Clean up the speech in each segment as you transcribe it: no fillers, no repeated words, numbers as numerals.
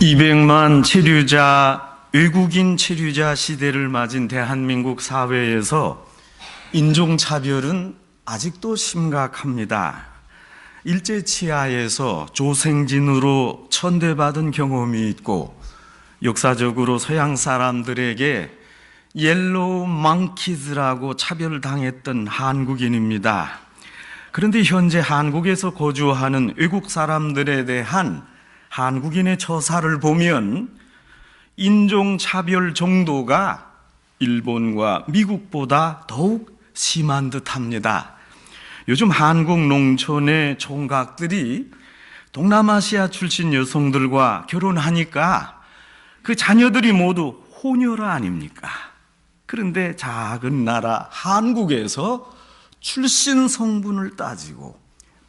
200만 체류자, 외국인 체류자 시대를 맞은 대한민국 사회에서 인종차별은 아직도 심각합니다. 일제치하에서 조생진으로 천대받은 경험이 있고 역사적으로 서양 사람들에게 옐로우 망키즈라고 차별당했던 한국인입니다. 그런데 현재 한국에서 거주하는 외국 사람들에 대한 한국인의 처사를 보면 인종차별 정도가 일본과 미국보다 더욱 심한 듯합니다. 요즘 한국 농촌의 총각들이 동남아시아 출신 여성들과 결혼하니까 그 자녀들이 모두 호녀라 아닙니까? 그런데 작은 나라 한국에서 출신 성분을 따지고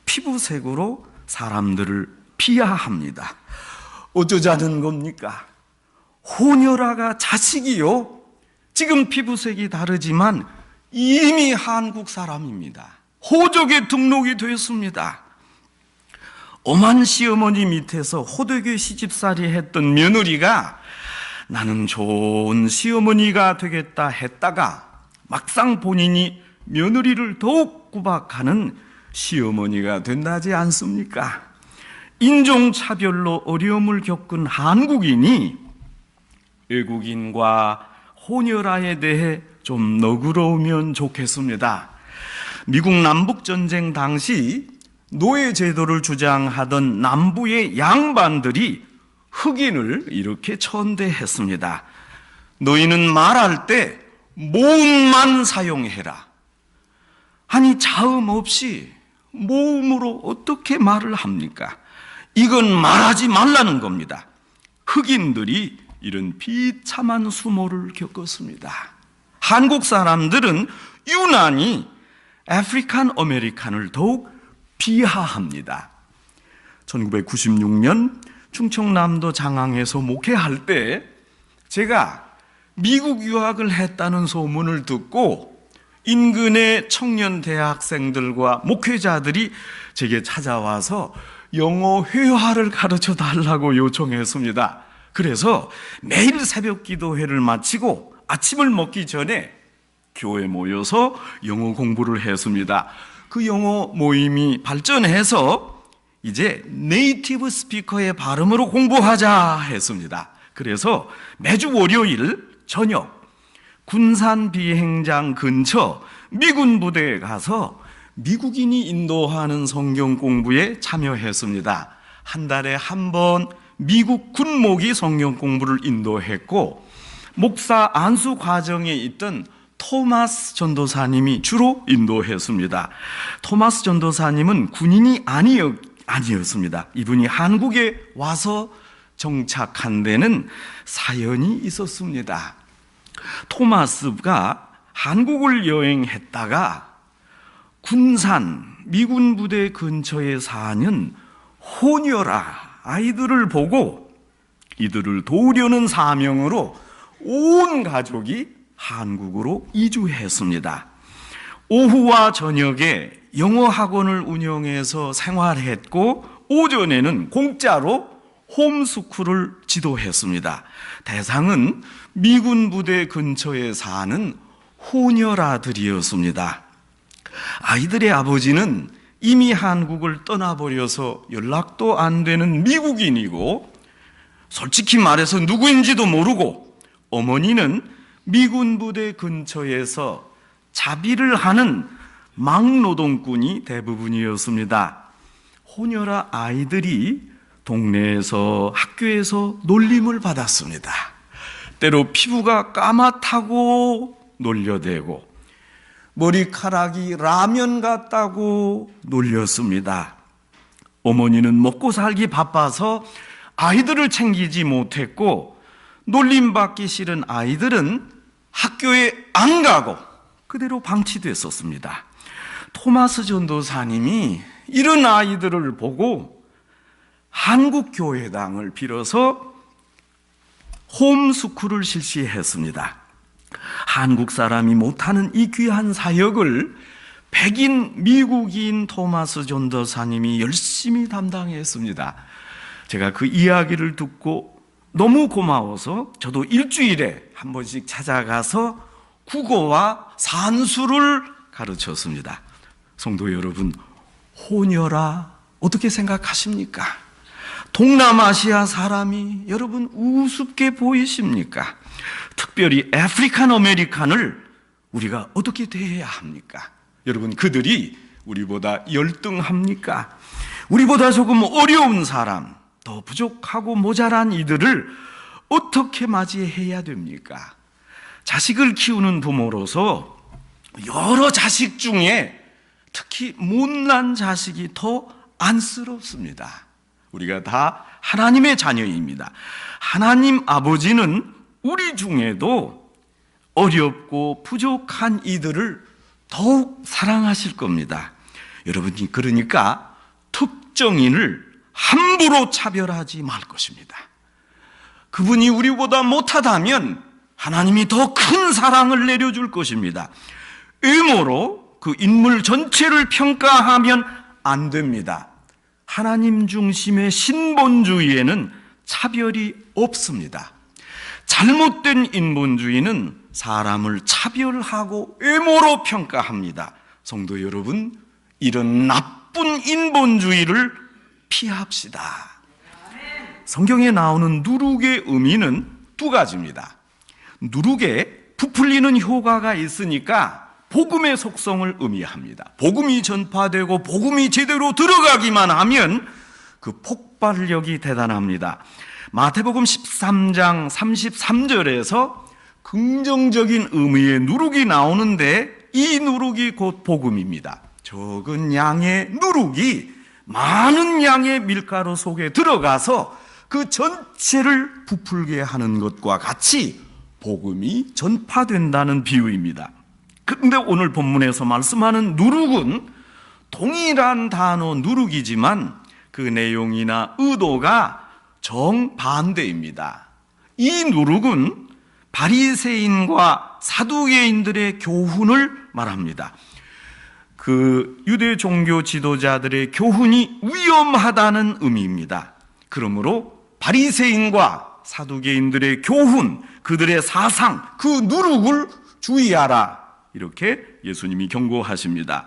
피부색으로 사람들을 비하합니다. 어쩌자는 겁니까? 호녀라가 자식이요? 지금 피부색이 다르지만 이미 한국 사람입니다. 호족에 등록이 되었습니다. 엄한 시어머니 밑에서 호되게 시집살이 했던 며느리가 나는 좋은 시어머니가 되겠다 했다가 막상 본인이 며느리를 더욱 구박하는 시어머니가 된다지 않습니까? 인종차별로 어려움을 겪은 한국인이 외국인과 호녀라에 대해 좀 너그러우면 좋겠습니다. 미국 남북전쟁 당시 노예제도를 주장하던 남부의 양반들이 흑인을 이렇게 천대했습니다. 너희는 말할 때 모음만 사용해라. 아니 자음 없이 모음으로 어떻게 말을 합니까? 이건 말하지 말라는 겁니다. 흑인들이 이런 비참한 수모를 겪었습니다. 한국 사람들은 유난히 아프리칸 아메리칸을 더욱 비하합니다. 1996년 충청남도 장항에서 목회할 때 제가 미국 유학을 했다는 소문을 듣고 인근의 청년 대학생들과 목회자들이 제게 찾아와서 영어 회화를 가르쳐 달라고 요청했습니다. 그래서 매일 새벽 기도회를 마치고 아침을 먹기 전에 교회 모여서 영어 공부를 했습니다. 그 영어 모임이 발전해서 이제 네이티브 스피커의 발음으로 공부하자 했습니다. 그래서 매주 월요일 저녁 군산 비행장 근처 미군 부대에 가서 미국인이 인도하는 성경 공부에 참여했습니다. 한 달에 한 번 미국 군목이 성경 공부를 인도했고 목사 안수 과정에 있던 토마스 전도사님이 주로 인도했습니다. 토마스 전도사님은 군인이 아니었습니다. 이분이 한국에 와서 정착한 데는 사연이 있었습니다. 토마스가 한국을 여행했다가 군산 미군 부대 근처에 사는 호녀라 아이들을 보고 이들을 도우려는 사명으로 온 가족이 한국으로 이주했습니다. 오후와 저녁에 영어 학원을 운영해서 생활했고 오전에는 공짜로 홈스쿨을 지도했습니다. 대상은 미군 부대 근처에 사는 호녀라들이었습니다. 아이들의 아버지는 이미 한국을 떠나버려서 연락도 안 되는 미국인이고 솔직히 말해서 누구인지도 모르고 어머니는 미군 부대 근처에서 자비를 하는 막노동꾼이 대부분이었습니다. 호녀라 아이들이 동네에서 학교에서 놀림을 받았습니다. 때로 피부가 까맣다고 놀려대고 머리카락이 라면 같다고 놀렸습니다. 어머니는 먹고 살기 바빠서 아이들을 챙기지 못했고 놀림받기 싫은 아이들은 학교에 안 가고 그대로 방치됐었습니다. 토마스 전도사님이 이런 아이들을 보고 한국교회당을 빌어서 홈스쿨을 실시했습니다. 한국 사람이 못하는 이 귀한 사역을 백인 미국인 토마스 전도사님이 열심히 담당했습니다. 제가 그 이야기를 듣고 너무 고마워서 저도 일주일에 한 번씩 찾아가서 국어와 산수를 가르쳤습니다. 성도 여러분, 호녀라 어떻게 생각하십니까? 동남아시아 사람이 여러분 우습게 보이십니까? 특별히 아프리칸 아메리칸을 우리가 어떻게 대해야 합니까? 여러분, 그들이 우리보다 열등합니까? 우리보다 조금 어려운 사람, 더 부족하고 모자란 이들을 어떻게 맞이해야 됩니까? 자식을 키우는 부모로서 여러 자식 중에 특히 못난 자식이 더 안쓰럽습니다. 우리가 다 하나님의 자녀입니다. 하나님 아버지는 우리 중에도 어렵고 부족한 이들을 더욱 사랑하실 겁니다. 여러분이 그러니까 특정인을 함부로 차별하지 말 것입니다. 그분이 우리보다 못하다면 하나님이 더 큰 사랑을 내려줄 것입니다. 의무로 그 인물 전체를 평가하면 안 됩니다. 하나님 중심의 신본주의에는 차별이 없습니다. 잘못된 인본주의는 사람을 차별하고 외모로 평가합니다. 성도 여러분, 이런 나쁜 인본주의를 피합시다. 성경에 나오는 누룩의 의미는 두 가지입니다. 누룩에 부풀리는 효과가 있으니까 복음의 속성을 의미합니다. 복음이 전파되고 복음이 제대로 들어가기만 하면 그 폭발력이 대단합니다. 마태복음 13장 33절에서 긍정적인 의미의 누룩이 나오는데 이 누룩이 곧 복음입니다. 적은 양의 누룩이 많은 양의 밀가루 속에 들어가서 그 전체를 부풀게 하는 것과 같이 복음이 전파된다는 비유입니다. 그런데 오늘 본문에서 말씀하는 누룩은 동일한 단어 누룩이지만 그 내용이나 의도가 정반대입니다. 이 누룩은 바리새인과 사두개인들의 교훈을 말합니다. 그 유대 종교 지도자들의 교훈이 위험하다는 의미입니다. 그러므로 바리새인과 사두개인들의 교훈, 그들의 사상, 그 누룩을 주의하라, 이렇게 예수님이 경고하십니다.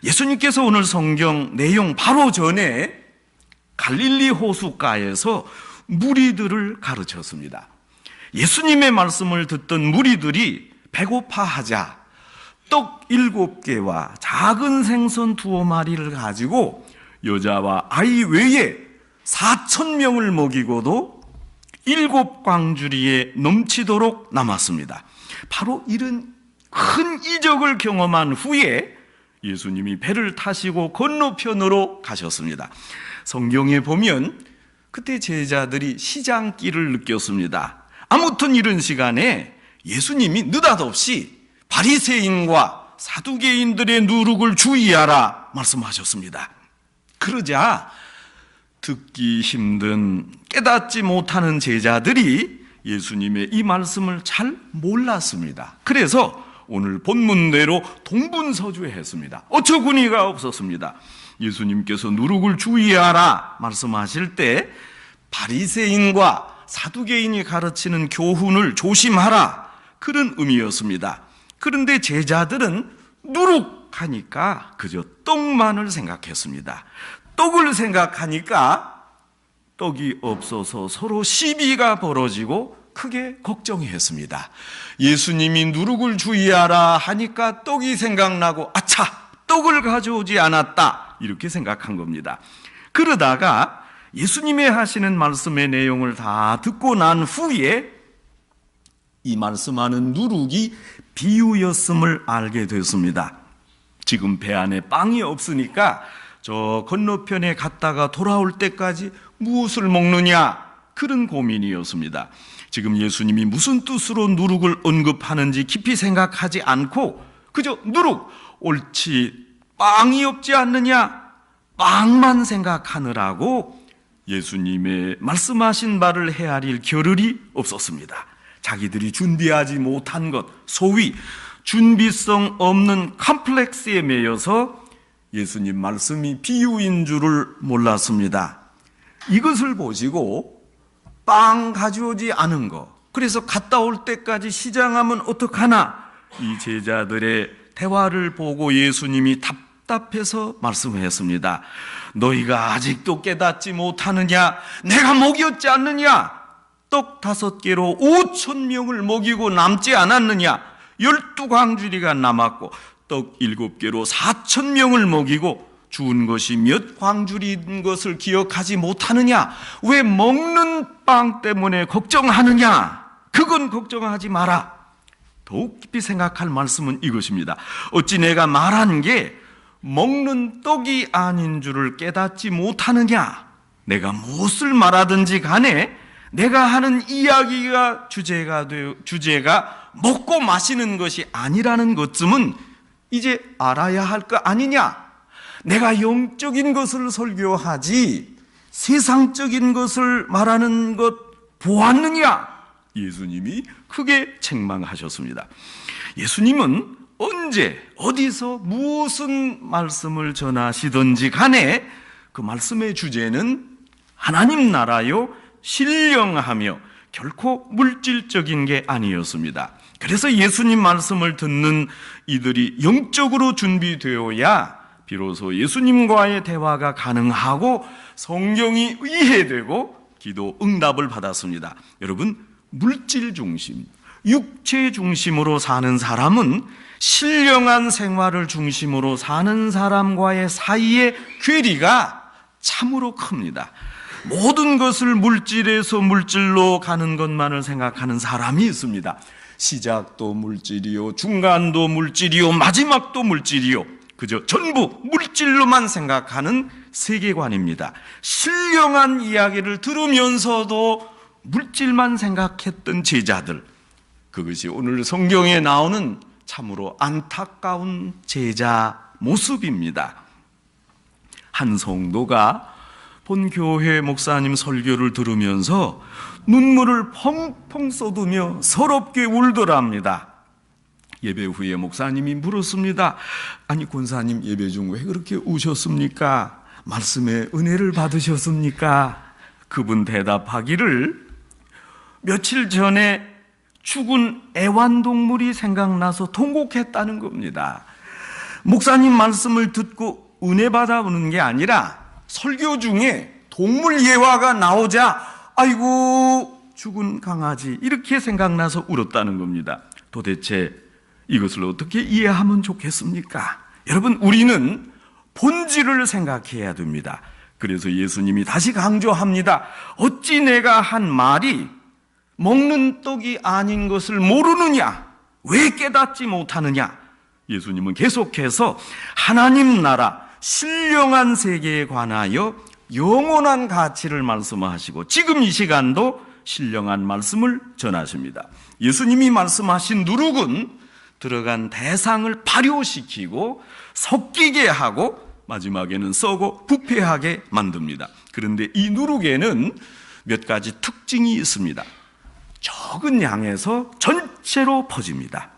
예수님께서 오늘 성경 내용 바로 전에 갈릴리 호숫가에서 무리들을 가르쳤습니다. 예수님의 말씀을 듣던 무리들이 배고파하자 떡 7개와 작은 생선 2마리를 가지고 여자와 아이 외에 4,000명을 먹이고도 7광주리에 넘치도록 남았습니다. 바로 이런 큰 이적을 경험한 후에 예수님이 배를 타시고 건너편으로 가셨습니다. 성경에 보면 그때 제자들이 시장길을 느꼈습니다. 아무튼 이런 시간에 예수님이 느닷없이 바리새인과 사두개인들의 누룩을 주의하라 말씀하셨습니다. 그러자 듣기 힘든, 깨닫지 못하는 제자들이 예수님의 이 말씀을 잘 몰랐습니다. 그래서 오늘 본문대로 동분서주했습니다. 어처구니가 없었습니다. 예수님께서 누룩을 주의하라 말씀하실 때 바리새인과 사두개인이 가르치는 교훈을 조심하라, 그런 의미였습니다. 그런데 제자들은 누룩하니까 그저 떡만을 생각했습니다. 떡을 생각하니까 떡이 없어서 서로 시비가 벌어지고 크게 걱정했습니다. 예수님이 누룩을 주의하라 하니까 떡이 생각나고 아차, 떡을 가져오지 않았다, 이렇게 생각한 겁니다. 그러다가 예수님의 하시는 말씀의 내용을 다 듣고 난 후에 이 말씀하는 누룩이 비유였음을 알게 됐습니다. 지금 배 안에 빵이 없으니까 저 건너편에 갔다가 돌아올 때까지 무엇을 먹느냐, 그런 고민이었습니다. 지금 예수님이 무슨 뜻으로 누룩을 언급하는지 깊이 생각하지 않고 그저 누룩, 옳지, 빵이 없지 않느냐, 빵만 생각하느라고 예수님의 말씀하신 바를 헤아릴 겨를이 없었습니다. 자기들이 준비하지 못한 것, 소위 준비성 없는 컴플렉스에 매여서 예수님 말씀이 비유인 줄을 몰랐습니다. 이것을 보시고 빵 가져오지 않은 거, 그래서 갔다 올 때까지 시장하면 어떡하나, 이 제자들의 대화를 보고 예수님이 답답해서 말씀했습니다. 너희가 아직도 깨닫지 못하느냐? 내가 먹였지 않느냐? 떡 5개로 5,000명을 먹이고 남지 않았느냐? 12광주리가 남았고 떡 7개로 4,000명을 먹이고 주운 것이 몇 광주리인 것을 기억하지 못하느냐? 왜 먹는 빵 때문에 걱정하느냐? 그건 걱정하지 마라. 더욱 깊이 생각할 말씀은 이것입니다. 어찌 내가 말한 게 먹는 떡이 아닌 줄을 깨닫지 못하느냐? 내가 무엇을 말하든지 간에 내가 하는 이야기가 주제가 먹고 마시는 것이 아니라는 것쯤은 이제 알아야 할 거 아니냐? 내가 영적인 것을 설교하지 세상적인 것을 말하는 것 보았느냐? 예수님이 크게 책망하셨습니다. 예수님은 언제 어디서 무슨 말씀을 전하시든지 간에 그 말씀의 주제는 하나님 나라요 신령하며 결코 물질적인 게 아니었습니다. 그래서 예수님 말씀을 듣는 이들이 영적으로 준비되어야 비로소 예수님과의 대화가 가능하고 성경이 이해되고 기도 응답을 받았습니다. 여러분, 물질 중심, 육체 중심으로 사는 사람은 신령한 생활을 중심으로 사는 사람과의 사이의 괴리가 참으로 큽니다. 모든 것을 물질에서 물질로 가는 것만을 생각하는 사람이 있습니다. 시작도 물질이요, 중간도 물질이요, 마지막도 물질이요. 그저 전부 물질로만 생각하는 세계관입니다. 신령한 이야기를 들으면서도 물질만 생각했던 제자들, 그것이 오늘 성경에 나오는 참으로 안타까운 제자 모습입니다. 한 성도가 본 교회 목사님 설교를 들으면서 눈물을 펑펑 쏟으며 서럽게 울더랍니다. 예배 후에 목사님이 물었습니다. 아니 권사님, 예배 중 왜 그렇게 우셨습니까? 말씀에 은혜를 받으셨습니까? 그분 대답하기를 며칠 전에 죽은 애완동물이 생각나서 통곡했다는 겁니다. 목사님 말씀을 듣고 은혜 받아보는 게 아니라 설교 중에 동물 예화가 나오자 아이고 죽은 강아지 이렇게 생각나서 울었다는 겁니다. 도대체 이것을 어떻게 이해하면 좋겠습니까? 여러분, 우리는 본질을 생각해야 됩니다. 그래서 예수님이 다시 강조합니다. 어찌 내가 한 말이 먹는 떡이 아닌 것을 모르느냐? 왜 깨닫지 못하느냐? 예수님은 계속해서 하나님 나라 신령한 세계에 관하여 영원한 가치를 말씀하시고 지금 이 시간도 신령한 말씀을 전하십니다. 예수님이 말씀하신 누룩은 들어간 대상을 발효시키고 섞이게 하고 마지막에는 썩어 부패하게 만듭니다. 그런데 이 누룩에는 몇 가지 특징이 있습니다. 적은 양에서 전체로 퍼집니다.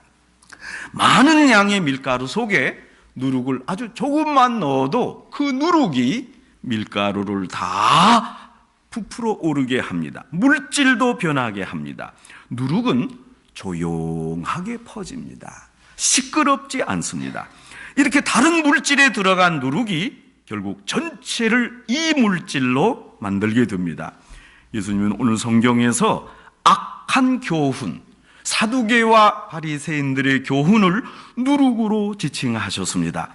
많은 양의 밀가루 속에 누룩을 아주 조금만 넣어도 그 누룩이 밀가루를 다 부풀어 오르게 합니다. 물질도 변하게 합니다. 누룩은 조용하게 퍼집니다. 시끄럽지 않습니다. 이렇게 다른 물질에 들어간 누룩이 결국 전체를 이 물질로 만들게 됩니다. 예수님은 오늘 성경에서 악한 교훈, 사두개와 바리새인들의 교훈을 누룩으로 지칭하셨습니다.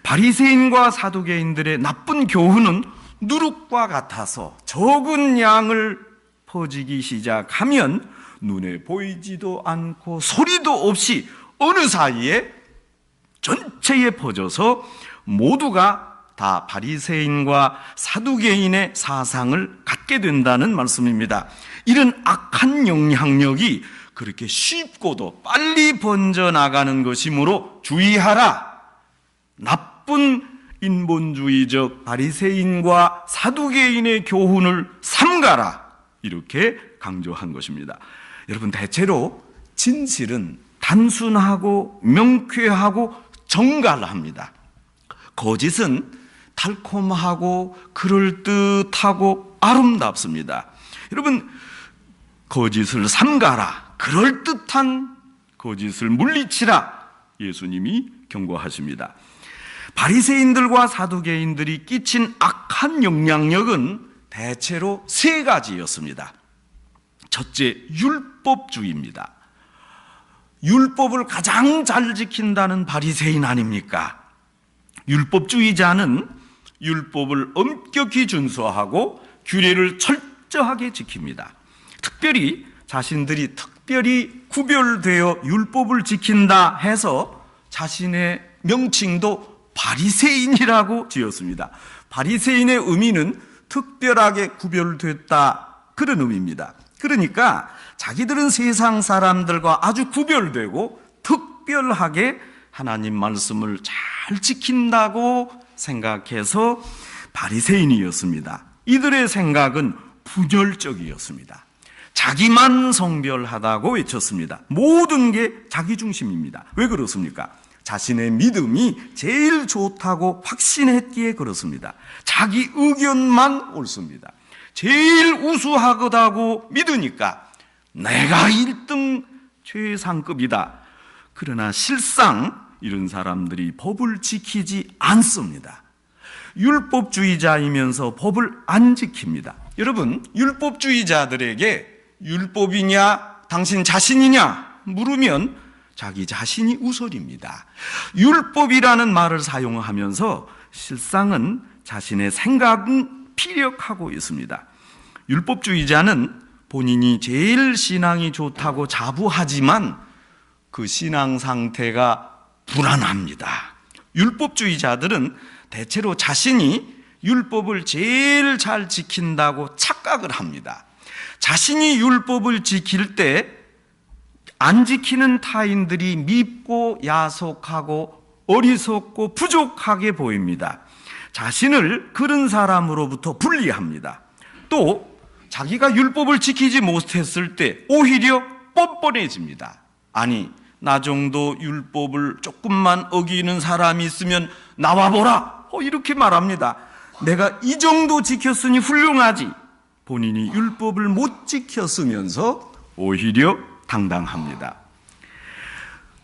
바리새인과 사두개인들의 나쁜 교훈은 누룩과 같아서 적은 양을 퍼지기 시작하면 눈에 보이지도 않고 소리도 없이 어느 사이에 전체에 퍼져서 모두가 다 바리새인과 사두개인의 사상을 갖게 된다는 말씀입니다. 이런 악한 영향력이 그렇게 쉽고도 빨리 번져나가는 것이므로 주의하라. 나쁜 인본주의적 바리새인과 사두개인의 교훈을 삼가라. 이렇게 강조한 것입니다. 여러분, 대체로 진실은 단순하고 명쾌하고 정갈합니다. 거짓은 달콤하고 그럴듯하고 아름답습니다. 여러분, 거짓을 삼가라. 그럴듯한 거짓을 물리치라. 예수님이 경고하십니다. 바리새인들과 사두개인들이 끼친 악한 영향력은 대체로 세 가지였습니다. 첫째, 율법주의입니다. 율법을 가장 잘 지킨다는 바리새인 아닙니까? 율법주의자는 율법을 엄격히 준수하고 규례를 철저하게 지킵니다. 특별히 자신들이 특별히 구별되어 율법을 지킨다 해서 자신의 명칭도 바리새인이라고 지었습니다. 바리새인의 의미는 특별하게 구별됐다, 그런 의미입니다. 그러니까 자기들은 세상 사람들과 아주 구별되고 특별하게 하나님 말씀을 잘 지킨다고 생각해서 바리새인이었습니다. 이들의 생각은 분열적이었습니다. 자기만 성별하다고 외쳤습니다. 모든 게 자기 중심입니다. 왜 그렇습니까? 자신의 믿음이 제일 좋다고 확신했기에 그렇습니다. 자기 의견만 옳습니다. 제일 우수하다고 믿으니까 내가 1등 최상급이다. 그러나 실상 이런 사람들이 법을 지키지 않습니다. 율법주의자이면서 법을 안 지킵니다. 여러분, 율법주의자들에게 율법이냐 당신 자신이냐 물으면 자기 자신이 우설입니다. 율법이라는 말을 사용하면서 실상은 자신의 생각은 피력하고 있습니다. 율법주의자는 본인이 제일 신앙이 좋다고 자부하지만 그 신앙 상태가 불안합니다. 율법주의자들은 대체로 자신이 율법을 제일 잘 지킨다고 착각을 합니다. 자신이 율법을 지킬 때 안 지키는 타인들이 밉고 야속하고 어리석고 부족하게 보입니다. 자신을 그런 사람으로부터 분리합니다. 또 자기가 율법을 지키지 못했을 때 오히려 뻔뻔해집니다. 아니, 나 정도 율법을 조금만 어기는 사람이 있으면 나와보라, 이렇게 말합니다. 내가 이 정도 지켰으니 훌륭하지. 본인이 율법을 못 지켰으면서 오히려 당당합니다.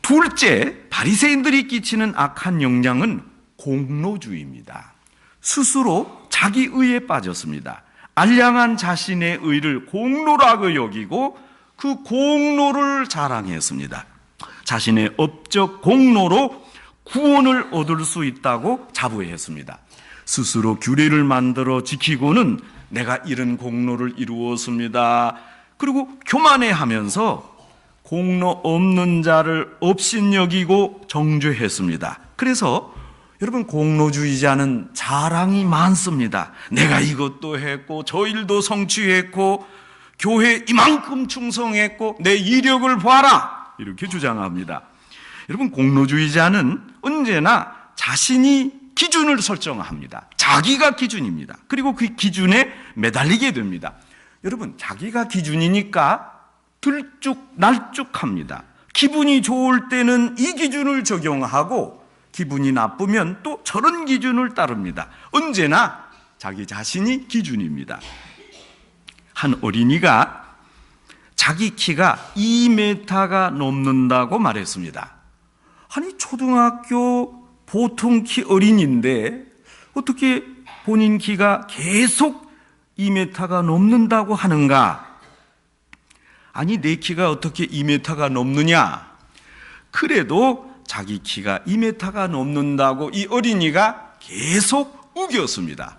둘째, 바리새인들이 끼치는 악한 영향은 공로주의입니다. 스스로 자기 의에 빠졌습니다. 알량한 자신의 의를 공로라고 여기고 그 공로를 자랑했습니다. 자신의 업적 공로로 구원을 얻을 수 있다고 자부했습니다. 스스로 규례를 만들어 지키고는 내가 이런 공로를 이루었습니다. 그리고 교만해하면서 공로 없는 자를 업신여기고 정죄했습니다. 그래서 여러분, 공로주의자는 자랑이 많습니다. 내가 이것도 했고 저 일도 성취했고 교회 이만큼 충성했고 내 이력을 봐라, 이렇게 주장합니다. 여러분, 공로주의자는 언제나 자신이 기준을 설정합니다. 자기가 기준입니다. 그리고 그 기준에 매달리게 됩니다. 여러분, 자기가 기준이니까 들쭉날쭉합니다. 기분이 좋을 때는 이 기준을 적용하고 기분이 나쁘면 또 저런 기준을 따릅니다. 언제나 자기 자신이 기준입니다. 한 어린이가 자기 키가 2m가 넘는다고 말했습니다. 아니, 초등학교 보통 키 어린이인데 어떻게 본인 키가 계속 2m가 넘는다고 하는가? 아니, 내 키가 어떻게 2m가 넘느냐? 그래도 자기 키가 2m가 넘는다고 이 어린이가 계속 우겼습니다.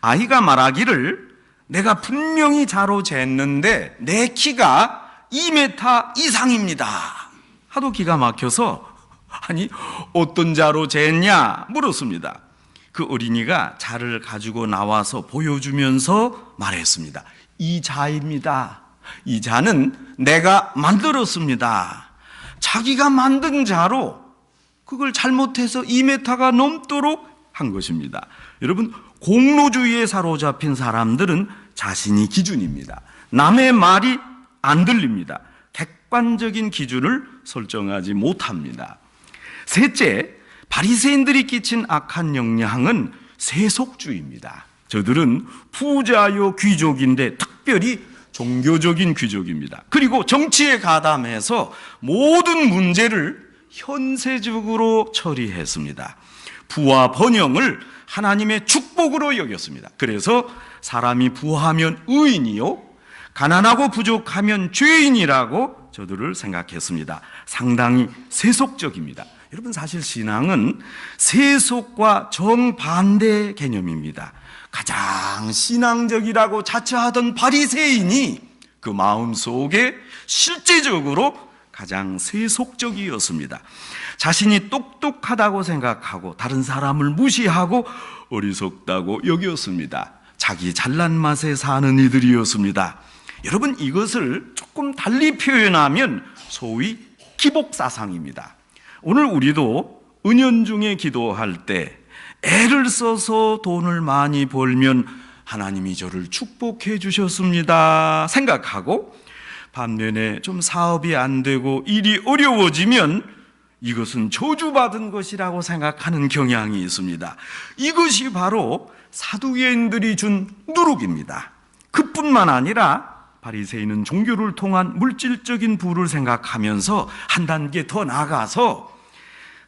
아이가 말하기를 내가 분명히 자로 쟀는데 내 키가 2m 이상입니다. 하도 기가 막혀서 아니, 어떤 자로 쟀냐 물었습니다. 그 어린이가 자를 가지고 나와서 보여주면서 말했습니다. 이 자입니다. 이 자는 내가 만들었습니다. 자기가 만든 자로 그걸 잘못해서 2m가 넘도록 한 것입니다. 여러분, 공로주의에 사로잡힌 사람들은 자신이 기준입니다. 남의 말이 안 들립니다. 객관적인 기준을 설정하지 못합니다. 셋째, 바리새인들이 끼친 악한 영향은 세속주의입니다. 저들은 부자요 귀족인데 특별히 종교적인 귀족입니다. 그리고 정치에 가담해서 모든 문제를 현세적으로 처리했습니다. 부와 번영을 하나님의 축복으로 여겼습니다. 그래서 사람이 부하면 의인이요, 가난하고 부족하면 죄인이라고 저들을 생각했습니다. 상당히 세속적입니다. 여러분, 사실 신앙은 세속과 정반대 개념입니다. 가장 신앙적이라고 자처하던 바리새인이 그 마음속에 실제적으로 가장 세속적이었습니다. 자신이 똑똑하다고 생각하고 다른 사람을 무시하고 어리석다고 여겼습니다. 자기 잘난 맛에 사는 이들이었습니다. 여러분, 이것을 조금 달리 표현하면 소위 기복사상입니다. 오늘 우리도 은연중에 기도할 때 애를 써서 돈을 많이 벌면 하나님이 저를 축복해 주셨습니다 생각하고, 반면에 좀 사업이 안 되고 일이 어려워지면 이것은 저주받은 것이라고 생각하는 경향이 있습니다. 이것이 바로 사두개인들이 준 누룩입니다. 그뿐만 아니라 바리새인은 종교를 통한 물질적인 부를 생각하면서 한 단계 더 나아가서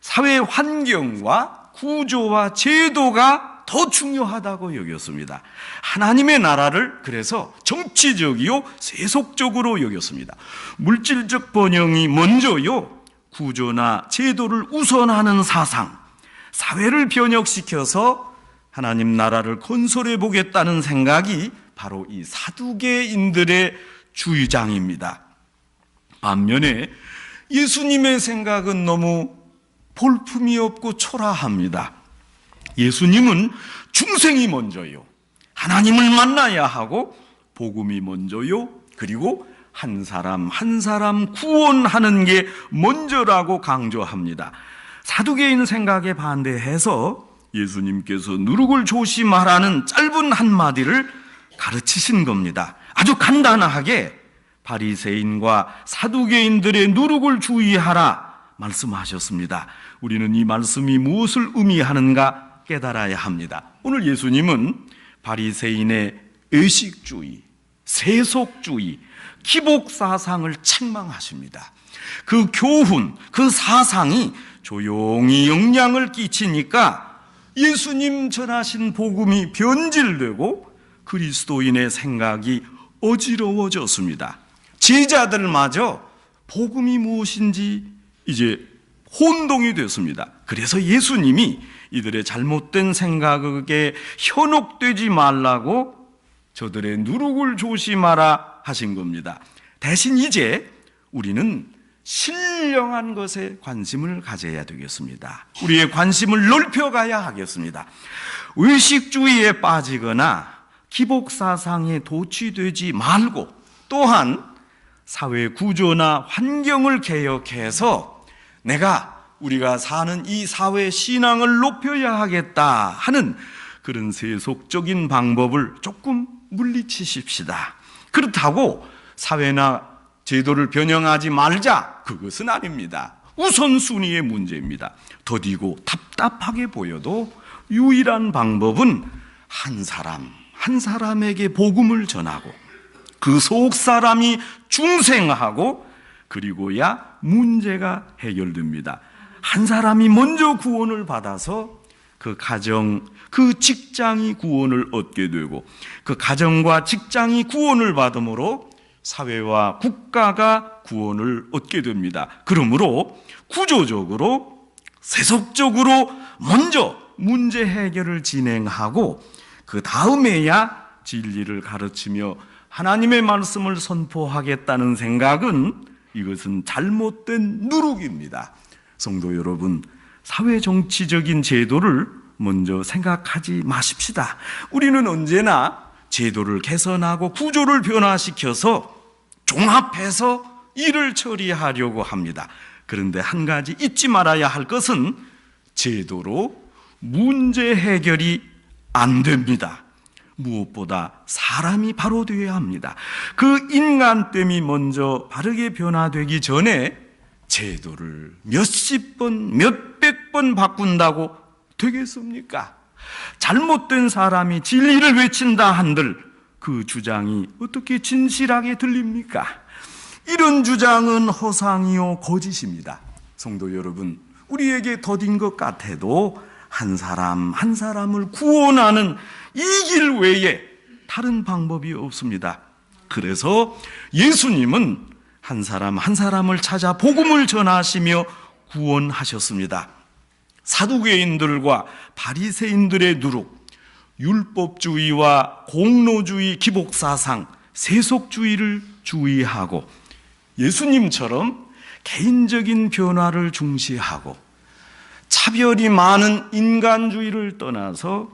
사회 환경과 구조와 제도가 더 중요하다고 여겼습니다. 하나님의 나라를 그래서 정치적이요 세속적으로 여겼습니다. 물질적 번영이 먼저요, 구조나 제도를 우선하는 사상, 사회를 변혁시켜서 하나님 나라를 건설해 보겠다는 생각이 바로 이 사두개인들의 주장입니다. 반면에 예수님의 생각은 너무 볼품이 없고 초라합니다. 예수님은 중생이 먼저요, 하나님을 만나야 하고 복음이 먼저요, 그리고 한 사람 한 사람 구원하는 게 먼저라고 강조합니다. 사두개인 생각에 반대해서 예수님께서 누룩을 조심하라는 짧은 한마디를 가르치신 겁니다. 아주 간단하게 바리새인과 사두개인들의 누룩을 주의하라 말씀하셨습니다. 우리는 이 말씀이 무엇을 의미하는가 깨달아야 합니다. 오늘 예수님은 바리새인의 의식주의, 세속주의, 기복사상을 책망하십니다. 그 교훈, 그 사상이 조용히 영향을 끼치니까 예수님 전하신 복음이 변질되고 그리스도인의 생각이 어지러워졌습니다. 제자들마저 복음이 무엇인지 이제 혼동이 됐습니다. 그래서 예수님이 이들의 잘못된 생각에 현혹되지 말라고 저들의 누룩을 조심하라 하신 겁니다. 대신 이제 우리는 신령한 것에 관심을 가져야 되겠습니다. 우리의 관심을 넓혀가야 하겠습니다. 의식주의에 빠지거나 기복사상에 도취되지 말고, 또한 사회 구조나 환경을 개혁해서 우리가 사는 이 사회 신앙을 높여야 하겠다 하는 그런 세속적인 방법을 조금 물리치십시다. 그렇다고 사회나 제도를 변형하지 말자, 그것은 아닙니다. 우선순위의 문제입니다. 더디고 답답하게 보여도 유일한 방법은 한 사람 한 사람에게 복음을 전하고 그 속 사람이 중생하고 그리고야 문제가 해결됩니다. 한 사람이 먼저 구원을 받아서 그 가정, 그 직장이 구원을 얻게 되고 그 가정과 직장이 구원을 받음으로 사회와 국가가 구원을 얻게 됩니다. 그러므로 구조적으로 세속적으로 먼저 문제 해결을 진행하고 그 다음에야 진리를 가르치며 하나님의 말씀을 선포하겠다는 생각은 이것은 잘못된 누룩입니다. 성도 여러분, 사회 정치적인 제도를 먼저 생각하지 마십시다. 우리는 언제나 제도를 개선하고 구조를 변화시켜서 종합해서 일을 처리하려고 합니다. 그런데 한 가지 잊지 말아야 할 것은 제도로 문제 해결이 안 됩니다. 무엇보다 사람이 바로 되어야 합니다. 그 인간됨이 먼저 바르게 변화되기 전에 제도를 몇십 번, 몇백 번 바꾼다고 되겠습니까? 잘못된 사람이 진리를 외친다 한들 그 주장이 어떻게 진실하게 들립니까? 이런 주장은 허상이요 거짓입니다. 성도 여러분, 우리에게 더딘 것 같아도 한 사람 한 사람을 구원하는 이 길 외에 다른 방법이 없습니다. 그래서 예수님은 한 사람 한 사람을 찾아 복음을 전하시며 구원하셨습니다. 사두개인들과 바리새인들의 누룩, 율법주의와 공로주의 기복사상, 세속주의를 주의하고 예수님처럼 개인적인 변화를 중시하고 차별이 많은 인간주의를 떠나서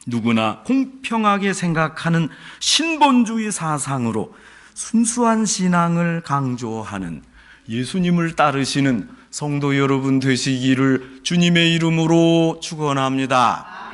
누구나 공평하게 생각하는 신본주의 사상으로 순수한 신앙을 강조하는 예수님을 따르시는 성도 여러분 되시기를 주님의 이름으로 축원합니다.